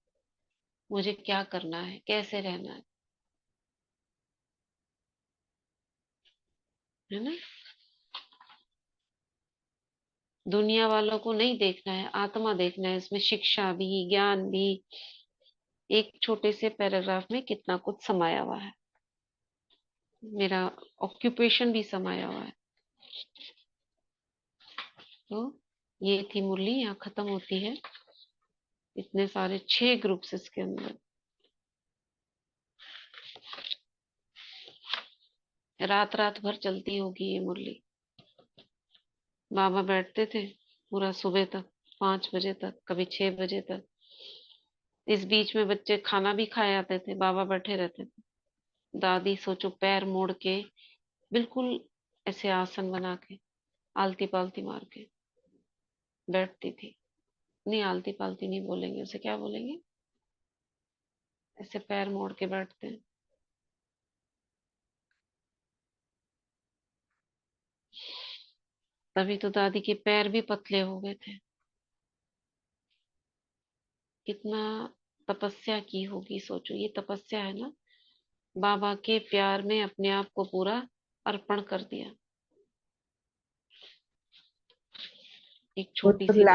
मुझे क्या करना है, कैसे रहना है ना। दुनिया वालों को नहीं देखना है, आत्मा देखना है। इसमें शिक्षा भी, ज्ञान भी, एक छोटे से पैराग्राफ में कितना कुछ समाया हुआ है। मेरा ऑक्यूपेशन भी समाया हुआ है। तो ये थी मुरली, यहाँ खत्म होती है। इतने सारे 6 ग्रुप्स इसके अंदर, रात रात भर चलती होगी ये मुरली। बाबा बैठते थे पूरा सुबह तक, 5 बजे तक, कभी 6 बजे तक। इस बीच में बच्चे खाना भी खाए आते थे, बाबा बैठे रहते थे। दादी सोचो पैर मोड़ के, बिल्कुल ऐसे आसन बना के, आलती पालती मार के बैठती थी। नहीं, आलती पालती नहीं बोलेंगे, उसे क्या बोलेंगे, ऐसे पैर मोड़ के बैठते हैं। तभी तो दादी के पैर भी पतले हो गए थे। कितना तपस्या की होगी, सोचो, ये तपस्या है ना। बाबा के प्यार में अपने आप को पूरा अर्पण कर दिया, एक वो छोटी तो सी बच्ची।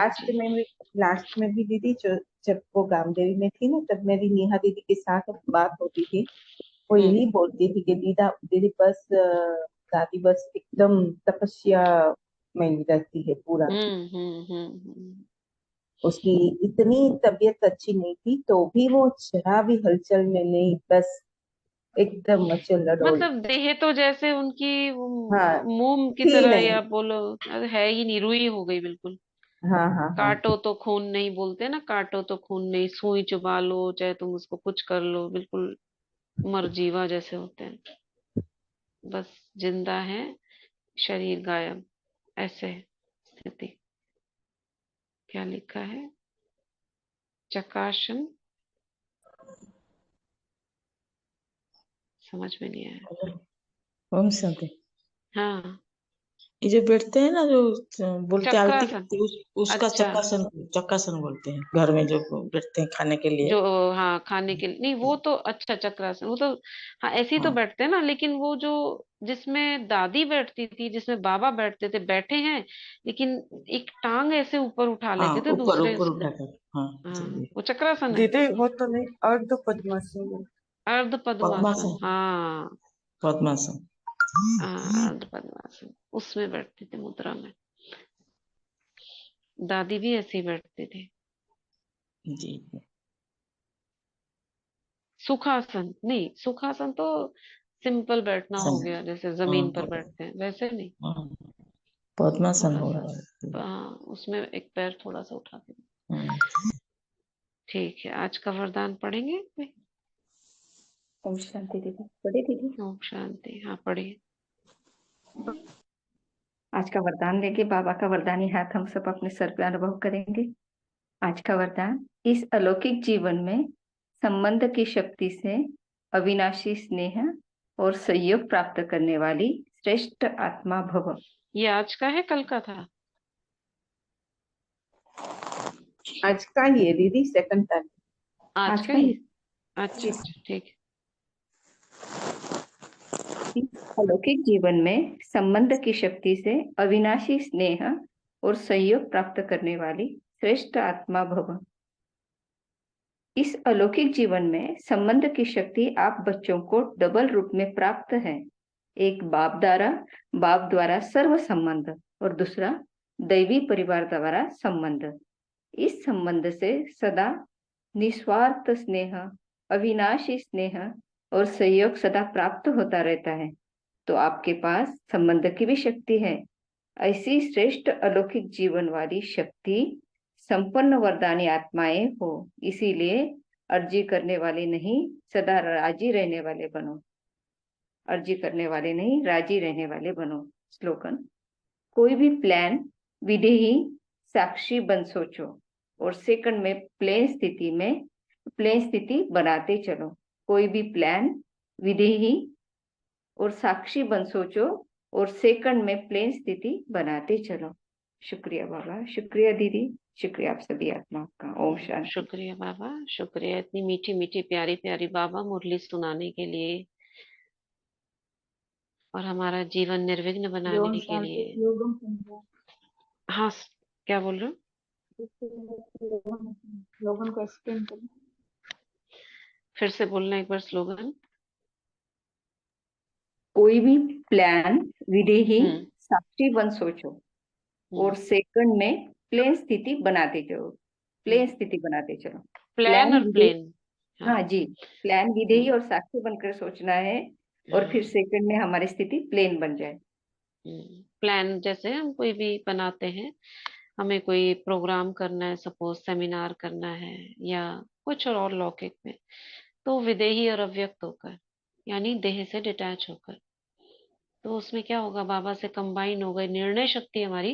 लास्ट में भी दीदी, जो जब वो गामदेवी में थी ना, तब मेरी नेहा दीदी के साथ बात होती थी। वो हम्म यही बोलती थी कि दीदी बस दादी बस एकदम तपस्या में रहती है पूरा। उसकी इतनी तबीयत अच्छी नहीं थी तो भी वो जरा भी हलचल में नहीं, बस एकदम अचल अडोल। मतलब देह तो जैसे उनकी वो हाँ, मोम की थी तरह, नहीं। या बोलो है ही नहीं, रुई हो गई बिल्कुल। हाँ हाँ हाँ। काटो तो खून नहीं, बोलते ना, काटो तो खून नहीं, सुई चुबा लो, चाहे तुम उसको कुछ कर लो, बिल्कुल मरजीवा जैसे होते हैं। बस जिंदा है, शरीर गायब, ऐसे है स्थिति। क्या लिखा है? चकाशन समझ में नहीं आया। ओम शांति। हाँ, ये जो बैठते हैं ना, जो बोलते हैं आरती चक्रासन। करते हैं, उसका अच्छा, चक्रासन बोलते हैं, घर में जो बैठते हैं खाने के लिए। जो, हाँ, खाने के लिए नहीं, वो तो अच्छा चक्रासन, वो तो, हाँ, ऐसे ही तो हाँ बैठते हैं ना, लेकिन वो जो जिसमें दादी बैठती थी, जिसमें बाबा बैठते थे, बैठे हैं, लेकिन एक टांग ऐसे ऊपर उठा हाँ, लेते थे ऊपर दूसरे ऊपर उसमें। उठाकर। हाँ हाँ, जी जी। वो चक्रासन है। दीदी वो तो नहीं, अर्ध पद्मासन। अर्ध पद्मासन, पद्मासन। हाँ। पद्मासन। हाँ, अर्ध पद्मासन, उसमें बैठते थे मुद्रा में। दादी भी ऐसे ही बैठते थे। जी जी। सुखासन नहीं, सुखासन तो सिंपल बैठना हो सन। गया, जैसे हाँ जमीन पर बैठते हैं वैसे नहीं। हाँ, पद्मासन थोड़ा हो सा, रहा है। हाँ, उसमें एक पैर थोड़ा सा उठा के। हम्म। ठीक है, आज का वरदान पढ़ेंगे कोई? ओम शांति दीदी, पढ़े दीदी। ओम शांति, हाँ, पढ़िए। आज का वरदान लेके बाबा का वरदानी हाथ हम सब अपने सर पे अनुभव करेंगे। आज का वरदान, इस अलौकिक जीवन में संबंध की शक्ति से अविनाशी स्नेह और सहयोग प्राप्त करने वाली श्रेष्ठ आत्मा भव। ये आज का है, कल का था? आज का ही है दीदी, सेकंड टाइम। आज आज का का ही? ही। अच्छा अच्छा, ठीक है। इस अलौकिक जीवन में संबंध की शक्ति से अविनाशी स्नेह और सहयोग प्राप्त करने वाली श्रेष्ठ आत्मा भव। इस अलौकिक जीवन में संबंध की शक्ति आप बच्चों को डबल रूप में प्राप्त है। एक बाप द्वारा सर्व संबंध और दूसरा दैवी परिवार द्वारा संबंध। इस संबंध से सदा निस्वार्थ स्नेह, अविनाशी स्नेह और सहयोग सदा प्राप्त होता रहता है। तो आपके पास संबंध की भी शक्ति है। ऐसी श्रेष्ठ अलौकिक जीवन वाली शक्ति संपन्न वरदानी आत्माएं हो, इसीलिए अर्जी करने वाले नहीं, सदा राजी रहने वाले बनो। अर्जी करने वाले नहीं, राजी रहने वाले बनो। स्लोगन, कोई भी प्लान विधेयी साक्षी बन सोचो और सेकंड में प्लेन स्थिति बनाते चलो। कोई भी प्लान विधेयी और साक्षी बन सोचो और सेकंड में प्लेन स्थिति बनाते चलो। शुक्रिया बाबा, शुक्रिया दीदी, शुक्रिया आप सभी आत्मा का। ओम शांति। शुक्रिया बाबा, शुक्रिया, इतनी मीठी मीठी प्यारी प्यारी बाबा मुरली सुनाने के लिए और हमारा जीवन निर्विघ्न ओम बनाने के शांति। लिए। हाँ, क्या बोल रहे हो? लोगों को एक्सप्लेन करें। फिर से बोलना एक बार स्लोगन। कोई भी प्लान विधेयी हम्म साक्षी बन सोचो और सेकंड में प्लेन स्थिति बनाते चलो। प्लेन स्थिति बनाते चलो। प्लान प्लान और विधेयी, प्लेन। हाँ। हाँ जी, प्लान विधेयी और साक्षी बनकर सोचना है और फिर सेकंड में हमारी स्थिति प्लेन बन जाए। प्लान जैसे हम कोई भी बनाते हैं, हमें कोई प्रोग्राम करना है, सपोज सेमिनार करना है या कुछ और लौकिक में, तो विदेही और अव्यक्त होकर, यानी देह से डिटैच होकर, तो उसमें क्या होगा, बाबा से कंबाइन हो गए, निर्णय शक्ति हमारी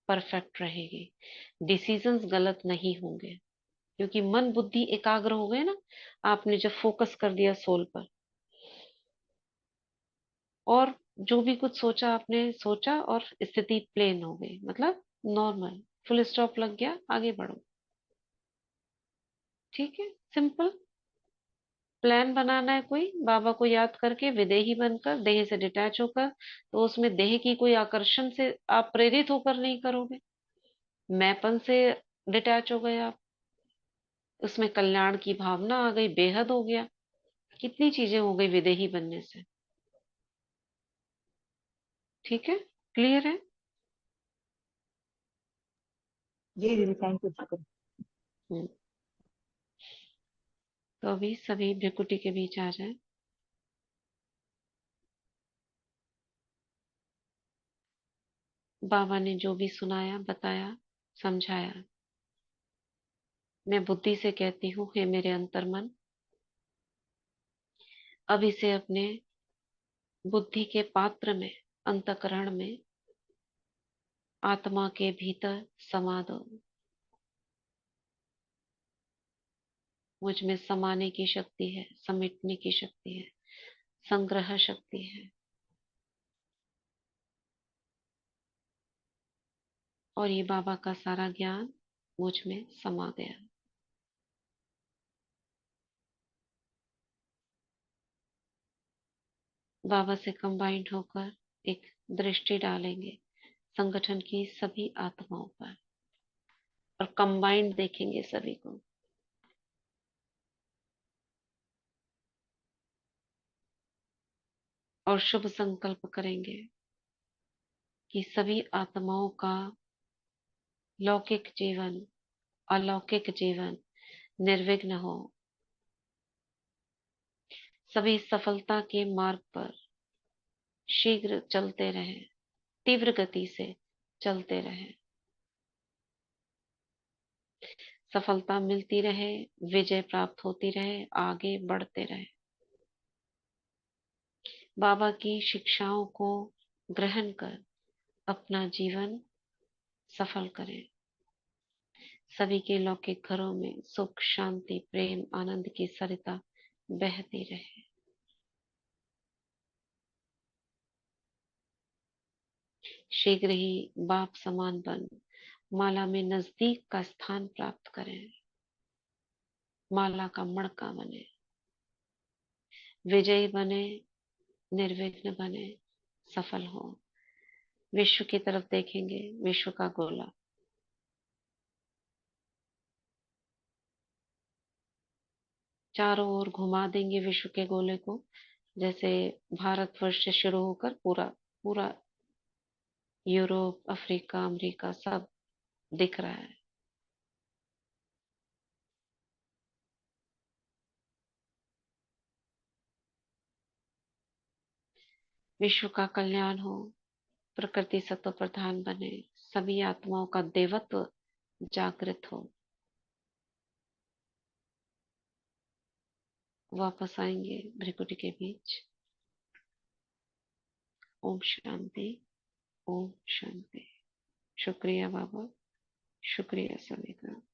परफेक्ट रहेगी, डिसीजंस गलत नहीं होंगे, क्योंकि मन बुद्धि एकाग्र हो गए ना, आपने जब फोकस कर दिया सोल पर, और जो भी कुछ सोचा आपने सोचा और स्थिति प्लेन हो गई, मतलब नॉर्मल, फुल स्टॉप लग गया, आगे बढ़ो। ठीक है, सिंपल। प्लान बनाना है कोई, बाबा को याद करके विदेही बनकर, देह से डिटैच होकर, तो उसमें देह की कोई आकर्षण से आप प्रेरित होकर नहीं करोगे, मैंपन से डिटैच हो गए आप, उसमें कल्याण की भावना आ गई, बेहद हो गया, कितनी चीजें हो गई विदेही बनने से। ठीक है, क्लियर है? जी दीदी, थैंक यू। हम्म, तो अभी सभी भ्रिकुटी के बीच आ जाए। बाबा ने जो भी सुनाया, बताया, समझाया, मैं बुद्धि से कहती हूँ, हे मेरे अंतर्मन, अब इसे अपने बुद्धि के पात्र में, अंतःकरण में, आत्मा के भीतर समा दो। मुझ में समाने की शक्ति है, समेटने की शक्ति है, संग्रह शक्ति है और ये बाबा का सारा ज्ञान मुझ में समा गया। बाबा से कंबाइंड होकर एक दृष्टि डालेंगे संगठन की सभी आत्माओं पर और कंबाइंड देखेंगे सभी को। और शुभ संकल्प करेंगे कि सभी आत्माओं का लौकिक जीवन, अलौकिक जीवन निर्विघ्न हो, सभी सफलता के मार्ग पर शीघ्र चलते रहे, तीव्र गति से चलते रहे, सफलता मिलती रहे, विजय प्राप्त होती रहे, आगे बढ़ते रहे। बाबा की शिक्षाओं को ग्रहण कर अपना जीवन सफल करें। सभी के लौकिक घरों में सुख, शांति, प्रेम, आनंद की सरिता बहती रहे। शीघ्र ही बाप समान बन माला में नजदीक का स्थान प्राप्त करें, माला का मणका बने, विजयी बने, निर्विघ्न बने, सफल हो। विश्व की तरफ देखेंगे, विश्व का गोला चारों ओर घुमा देंगे, विश्व के गोले को, जैसे भारतवर्ष से शुरू होकर पूरा पूरा यूरोप, अफ्रीका, अमेरिका सब दिख रहा है। विश्व का कल्याण हो, प्रकृति सत्व प्रधान बने, सभी आत्माओं का देवत्व जागृत हो। वापस आएंगे भ्रिकुटी के बीच। ओम शांति, ओम शांति। शुक्रिया बाबा, शुक्रिया सभी का।